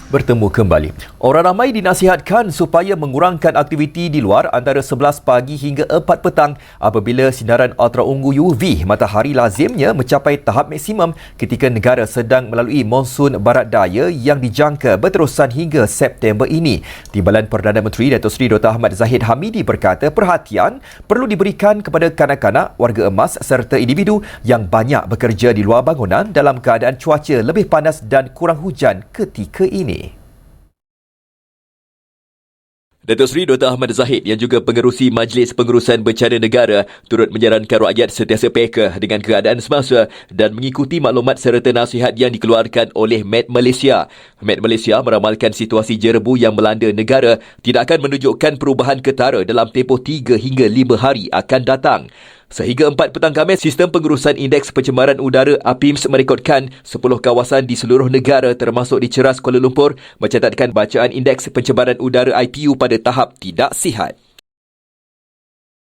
Bertemu kembali. Orang ramai dinasihatkan supaya mengurangkan aktiviti di luar antara 11 pagi hingga 4 petang apabila sinaran ultraungu UV matahari lazimnya mencapai tahap maksimum ketika negara sedang melalui monsun barat daya yang dijangka berterusan hingga September ini. Timbalan Perdana Menteri Datuk Seri Dr. Ahmad Zahid Hamidi berkata perhatian perlu diberikan kepada kanak-kanak, warga emas serta individu yang banyak bekerja di luar bangunan dalam keadaan cuaca lebih panas dan kurang hujan ketika ini. Datuk Seri Dr. Ahmad Zahid yang juga pengerusi Majlis Pengurusan Bencana Negara turut menyarankan rakyat sentiasa peka dengan keadaan semasa dan mengikuti maklumat serta nasihat yang dikeluarkan oleh Met Malaysia. Met Malaysia meramalkan situasi jerebu yang melanda negara tidak akan menunjukkan perubahan ketara dalam tempoh 3 hingga 5 hari akan datang. Sehingga 4 petang Khamis, Sistem Pengurusan Indeks Pencemaran Udara APIMS merekodkan 10 kawasan di seluruh negara termasuk di Ceras Kuala Lumpur mencatatkan bacaan Indeks Pencemaran Udara IPU pada tahap tidak sihat.